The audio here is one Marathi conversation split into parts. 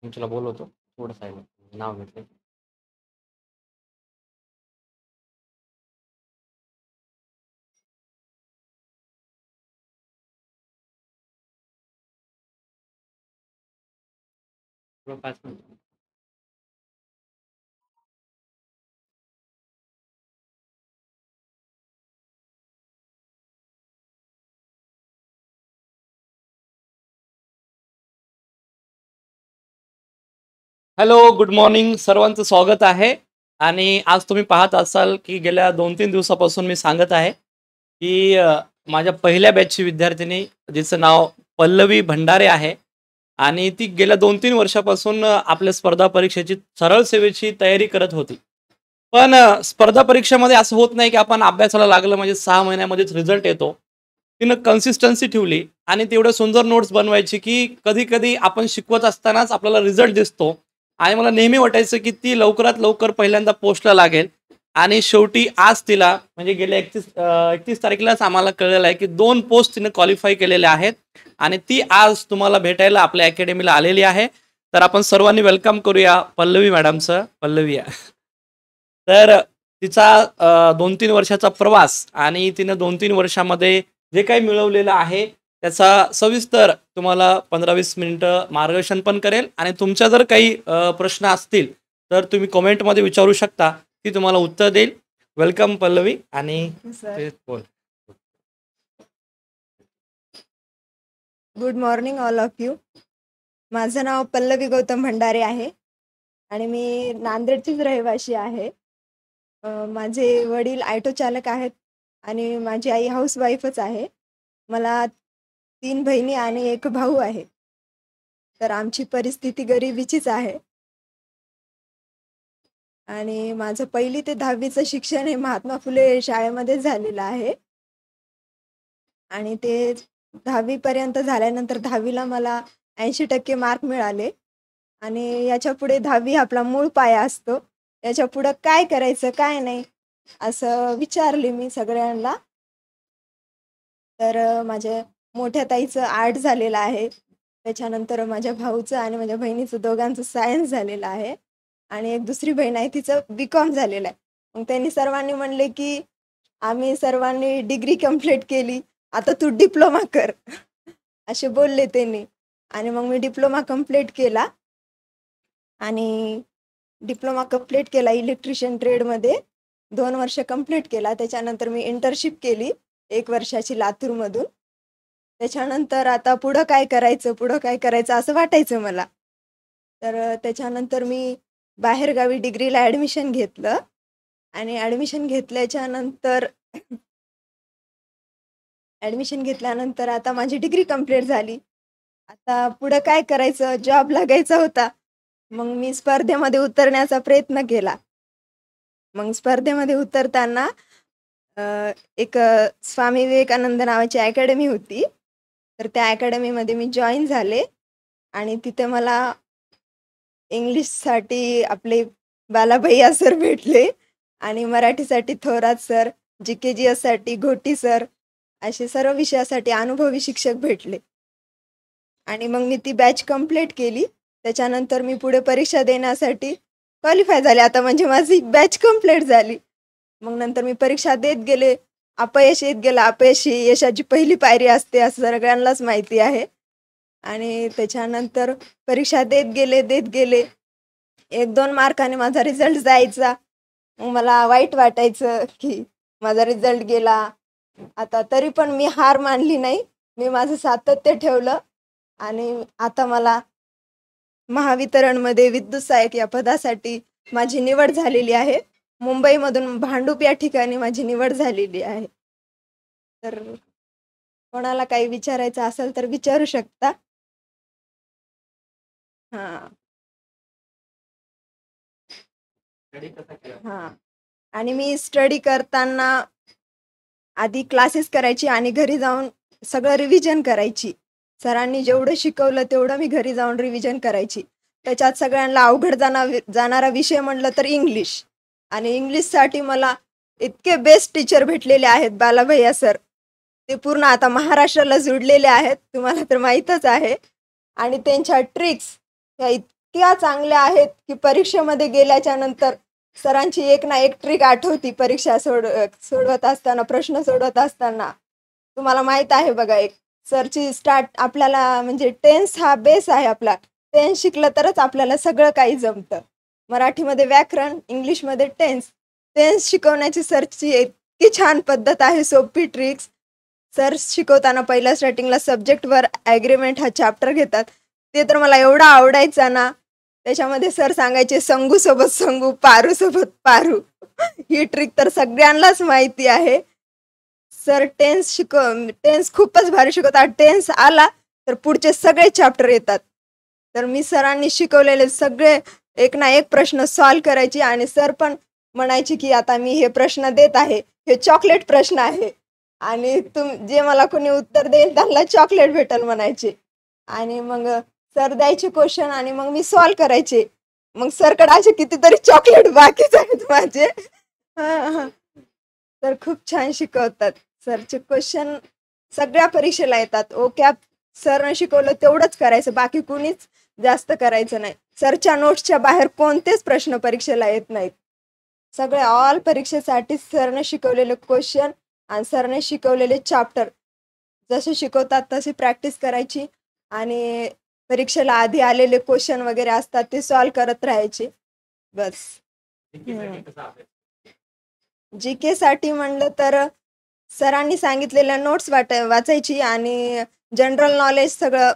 मी तुला बोलवतो थोडं साईड नाव घेतले. थोडं 5 मिनिट. Hello, good morning. सर्वांचं स्वागत आहे. आणि आज तुम्ही पाहत असाल की गेल्या 2-3 दिवसापासून मी सांगत आहे की माझ्या पहिल्या बॅचची विद्यार्थिनी जिचं नाव पल्लवी भंडारे आहे आणि ती गेल्या 2-3 वर्षापासून आपल्या स्पर्धा परीक्षेची सरळ सेवेची तयारी करत होती. पण स्पर्धा परीक्षेमध्ये असं होत नाही की आपण अभ्यासाला लागलं म्हणजे 6 महिन्यामध्येच रिझल्ट येतो. तिनं कन्सिस्टन्सी ठेवली आणि तेवढ्या सुंदर नोट्स बनवायची की कधी-कधी आपण शिकवत असतानाच आपल्याला रिझल्ट दिसतो आणि मला नेहमी वाटायचं की ती लवकरात लवकर पहिल्यांदा पोस्टला लागेल आणि शेवटी आज तिला म्हणजे गेल्या 31 तारखेलाच आम्हाला कळलेलं आहे की 2 पोस्ट तिने क्वालिफाय केलेल्या आहेत आणि ती आज तुम्हाला भेटायला आपल्या अकॅडमीला आलेली आहे. तर आपण सर्वांनी वेलकम करूया पल्लवी मॅडमचं. पल्लवी या. तर तिचा 2-3 वर्षाचा प्रवास आणि तिनं 2-3 वर्षामध्ये जे काही मिळवलेलं आहे त्याचा सविस्तर तुम्हाला 15-20 मिनिटं मार्गदर्शन पण करेल आणि तुमच्या जर काही प्रश्न असतील तर तुम्ही कमेंटमध्ये विचारू शकता. ती तुम्हाला उत्तर देईल. वेलकम पल्लवी आणि सर, बोल. Good morning all of you. माझं नाव पल्लवी गौतम भंडारे आहे आणि मी नांदेडचीच रहिवासी आहे. माझे वडील ऑटो चालक आहेत आणि माझी आई हाऊसवाईफच आहे. मला 3 बहिणी आणि 1 भाऊ आहे. तर आमची परिस्थिती गरिबीचीच आहे. आणि माझं 1ली ते 10वीचं शिक्षण हे महात्मा फुले शाळेमध्येच झालेलं आहे. आणि ते 10वी पर्यंत झाल्यानंतर 10वीला मला 80% मार्क मिळाले. आणि याच्यापुढे 10वी आपला मूळ पाया असतो. याच्यापुढं काय करायचं, काय नाही, असं विचारले मी सगळ्यांना. तर माझ्या मोठ्या ताईचं आर्ट झालेलं आहे. त्याच्यानंतर माझ्या भाऊचं आणि माझ्या बहिणीचं दोघांचं सायन्स झालेलं आहे. आणि एक दुसरी बहीण आहे तिचं BCom झालेलं आहे. मग त्यांनी सर्वांनी म्हणले की आम्ही सर्वांनी डिग्री कंप्लीट केली, आता तू डिप्लोमा कर. असे बोलले त्यांनी. आणि मग मी डिप्लोमा कंप्लीट केला आणि डिप्लोमा कंप्लीट केला इलेक्ट्रिशियन ट्रेडमध्ये. 2 वर्ष कंप्लीट केला. त्याच्यानंतर मी इंटर्नशिप केली 1 वर्षाची लातूरमधून. त्याच्यानंतर आता पुढं काय करायचं असं वाटायचं मला. तर त्याच्यानंतर मी बाहेरगावी डिग्रीला ॲडमिशन घेतलं आणि ॲडमिशन घेतल्यानंतर आता माझी डिग्री कंप्लीट झाली. आता पुढं काय करायचं, जॉब लागायचा होता. मग मी स्पर्धेमध्ये उतरण्याचा प्रयत्न केला. मग स्पर्धेमध्ये उतरताना एक स्वामी विवेकानंद नावाची अकॅडमी होती. तर त्या अकॅडमीमध्ये मी जॉइन झाले आणि तिथे मला इंग्लिशसाठी आपले बालाभैया सर भेटले आणि मराठीसाठी थोरात सर, GKGSसाठी घोटी सर, असे सर्व विषयासाठी अनुभवी शिक्षक भेटले. आणि मग मी ती बॅच कंप्लीट केली. त्याच्यानंतर मी पुढे परीक्षा देण्यासाठी क्वालिफाय झाले. आता म्हणजे माझी बॅच कंप्लीट झाली. मग नंतर मी परीक्षा देत गेले. अपयश येत गेलं. अपयश ही यशाची पहिली पायरी असते असं सगळ्यांनाच माहिती आहे. आणि त्याच्यानंतर परीक्षा देत गेले. 1-2 मार्काने माझा रिझल्ट जायचा. मग मला वाईट वाटायचं की माझा रिझल्ट गेला. आता तरी पण मी हार मानली नाही. मी माझं सातत्य ठेवलं आणि आता मला महावितरणमध्ये विद्युत सहाय्यक या पदासाठी माझी निवड झालेली आहे. मुंबईमधून भांडूप या ठिकाणी माझी निवड झालेली आहे. तर कोणाला काही विचारायचं असेल तर विचारू शकता. हां. हां. आणि मी स्टडी करताना आधी क्लासेस करायची आणि घरी जाऊन सगळं रिव्हिजन करायची. सरांनी जेवढं शिकवलं तेवढं मी घरी जाऊन रिव्हिजन करायची. त्याच्यात सगळ्यांना अवघड जाणारा विषय म्हटलं तर इंग्लिश. आणि इंग्लिशसाठी मला इतके बेस्ट टीचर भेटलेले आहेत बालाभैया सर. ते पूर्ण आता महाराष्ट्राला जुडलेले आहेत. तुम्हाला तर माहीतच आहे. आणि त्यांच्या ट्रिक्स ह्या इतक्या चांगल्या आहेत की परीक्षेमध्ये गेल्याच्या नंतर सरांची एक ना एक ट्रिक आठवती परीक्षा सोडवत असताना, प्रश्न सोडवत असताना. तुम्हाला माहित आहे बघा, एक सरची स्टार्ट आपल्याला म्हणजे टेन्स हा बेस आहे आपला. टेन्स शिकलं तरच आपल्याला सगळं काही जमतं. मराठीमध्ये व्याकरण, इंग्लिशमध्ये टेन्स. टेन्स शिकवण्याची सरची इतकी छान पद्धत आहे, सोपी ट्रिक्स. सर शिकवताना पहिल्या स्टार्टिंगला सब्जेक्टवर ॲग्रीमेंट हा चॅप्टर घेतात. ते तर मला एवढा आवडायचा ना. त्याच्यामध्ये सर सांगायचे संगूसोबत संगू, पारूसोबत पारू. ही ट्रिक तर सगळ्यांनाच माहिती आहे. सर टेन्स खूपच भारी शिकवतात. टेन्स आला तर पुढचे सगळे चॅप्टर येतात. तर मी सरांनी शिकवलेले सगळे एक ना एक प्रश्न सॉल्व्ह करायची आणि सर पण म्हणायची, की आता मी हे प्रश्न देत आहे. हे चॉकलेट प्रश्न आहे आणि जे मला कोणी उत्तर देईल त्यांना चॉकलेट भेटेल म्हणायचे. आणि मग सर द्यायचे क्वेश्चन आणि मग मी सॉल्व्ह करायचे. मग सरकडे असे कितीतरी चॉकलेट बाकीच आहेत माझे. हां, हां. तर खूप छान शिकवतात. सरचे क्वेश्चन सगळ्या परीक्षेला येतात. ओकॅप सरनं शिकवलं तेवढंच करायचं, बाकी कुणीच जास्त करायचं नाही. सरच्या नोट्सच्या बाहेर कोणतेच प्रश्न परीक्षेला येत नाहीत. सगळे ऑल परीक्षेसाठी सरनं शिकवलेले क्वेश्चन आणि सरने शिकवलेले चॅप्टर जसे शिकवतात तशी प्रॅक्टिस करायची आणि परीक्षेला आधी आलेले क्वेश्चन वगैरे असतात ते सॉल्व्ह करत राहायचे. बस. जी साठी म्हणलं तर सरांनी सांगितलेल्या नोट्स वाचायची आणि जनरल नॉलेज सगळं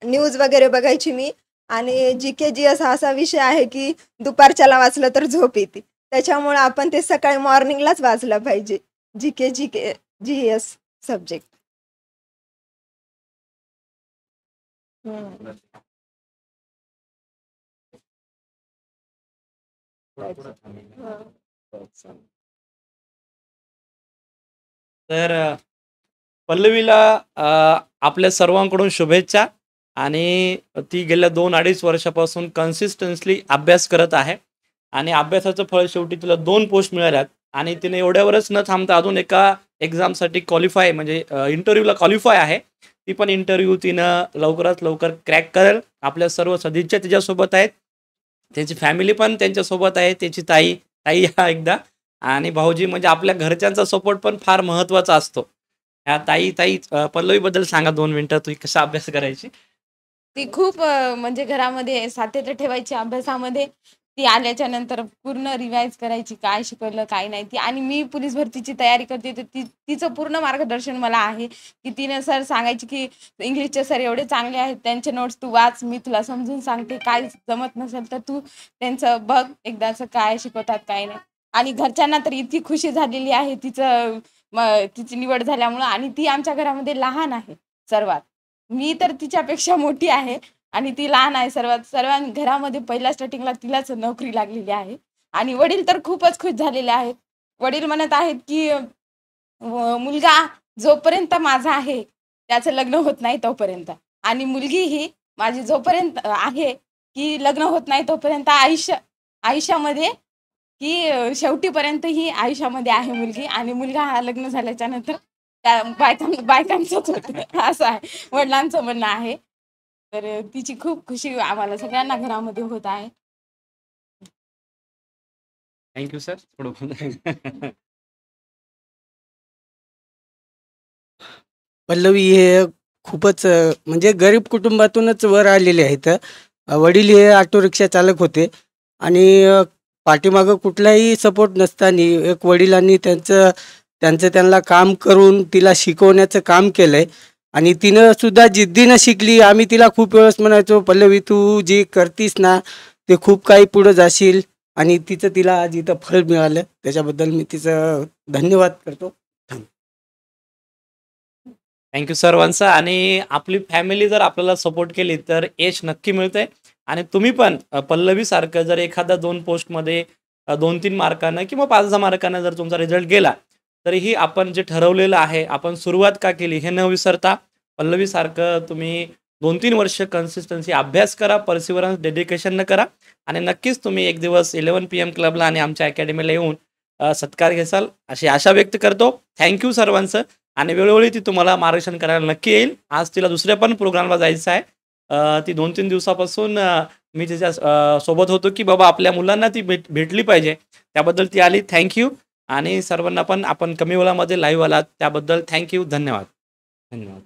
न्यूज वगैरे बघायची मी. आणि जी-के असा असा विषय आहे की दुपारच्याला वाचलं तर झोप येते. त्याच्यामुळे आपण ते सकाळी मॉर्निंगलाच वाचलं पाहिजे. जी-एस सब्जेक्ट. हं. हं. तर पल्लवीला आपल्या सर्वांकडून शुभेच्छा. आणि ती गेल्या 2-2.5 वर्षापासून कन्सिस्टन्सली अभ्यास करत आहे आणि अभ्यासाचं फळ शेवटी तिला 2 पोस्ट मिळाल्यात आणि तिने एवढ्यावरच न थांबता अजून एका एक्झामसाठी क्वालिफाय म्हणजे इंटरव्ह्यूला क्वालिफाय आहे. ती पण इंटरव्ह्यू तिनं लवकरात लवकर क्रॅक करेल. आपल्या सर्व सदिच्छा तिच्यासोबत आहेत. त्याची फॅमिली पण त्यांच्यासोबत आहे. त्याची ताई ताई या एकदा आणि भाऊजी म्हणजे आपल्या घरच्यांचा सपोर्ट पण फार महत्त्वाचा असतो. ताई पल्लवीबद्दल सांगा 2 मिनिटं. तू कसा अभ्यास करायची? ती खूप म्हणजे घरामध्ये सातत्य ठेवायची अभ्यासामध्ये. ती आल्याच्या नंतर पूर्ण रिवाईज करायची, काय शिकवलं, काय नाही. ती आणि मी पोलीस भरतीची तयारी करते, तर तिचं पूर्ण मार्गदर्शन मला आहे, की तिनं सर सांगायची, की इंग्लिशचे सर एवढे चांगले आहेत, त्यांचे नोट्स तू वाच, मी तुला समजून सांगते. काय जमत नसेल तर तू त्यांचं बघ एकदाचं काय शिकवतात, काय नाही. आणि घरच्यांना तर इतकी खुशी झालेली आहे तिची निवड झाल्यामुळं. आणि ती आमच्या घरामध्ये लहान आहे सर्वात. मी तर तिच्यापेक्षा मोठी आहे आणि ती लहान आहे सर्वात. घरामध्ये पहिल्या स्टार्टिंगला तिलाच नोकरी लागलेली आहे आणि वडील तर खूपच खुश झालेले आहेत. वडील म्हणत आहेत, की मुलगा जोपर्यंत माझा आहे, त्याचं लग्न होत नाही तोपर्यंत. आणि मुलगी ही माझी जोपर्यंत आहे, की लग्न होत नाही तोपर्यंत आयुष्यामध्ये की शेवटीपर्यंत ही आयुष्यामध्ये आहे मुलगी. आणि मुलगा हा लग्न झाल्याच्या नंतर त्या बायकांचंच होतं असं आहे. वडिलांचं म्हणणं आहे. तर तिची खूप खुशी आम्हाला सगळ्यांना घरामध्ये होत आहे. Thank sir. थोडं पल्लवी हे खूपच म्हणजे गरीब कुटुंबातूनच वर आलेले आहेत. वडील हे ऑटो रिक्षा चालक होते आणि पाठीमागं कुठलाही सपोर्ट नसताना एक वडिलांनी त्यांना काम करून तिला शिकवण्याचं काम केलं आहे आणि तिनं सुद्धा जिद्दीनं शिकली. आम्ही तिला खूप वेळेस म्हणायचो, पल्लवी तू जी करतीस ना ते खूप काही पुढं जाशील, आणि तिला आज इथं फळ मिळालं. त्याच्याबद्दल मी तिचं धन्यवाद करतो. थँक्यू सर्वांचं. आणि आपली फॅमिली जर आपल्याला सपोर्ट केली तर यश नक्की मिळतंय. आणि तुम्ही पण पल्लवीसारखं जर एखाद्या 2 पोस्टमध्ये 2-3 मार्कानं किंवा 5-10 मार्कानं जर तुमचा रिझल्ट गेला, तरीही आपण जे ठरवलेलं आहे, आपण सुरुवात का केली हे न विसरता पल्लवीसारखं तुम्ही 2-3 वर्ष कन्सिस्टन्सी अभ्यास करा, पर्सिव्हरन्स, डेडिकेशननं करा आणि नक्कीच तुम्ही एक दिवस 11 PM क्लबला आणि आमच्या अकॅडमीला येऊन सत्कार घेसाल अशी आशा व्यक्त करतो. थँक्यू सर्वांचं. आणि वेळोवेळी ती तुम्हाला मार्गदर्शन करायला नक्की येईल. आज तिला दुसऱ्या पण प्रोग्रामला जायचं आहे. ती 2-3 दिवसापासून मी तिच्या सोबत होतो की बाबा आपल्या मुलांना ती भेटली पाहिजे, त्याबद्दल ती आली. थँक्यू. आणि सर्वांना पण आपण कमी वेळामध्ये लाईव्ह आलात त्याबद्दल थँक्यू. धन्यवाद. धन्यवाद.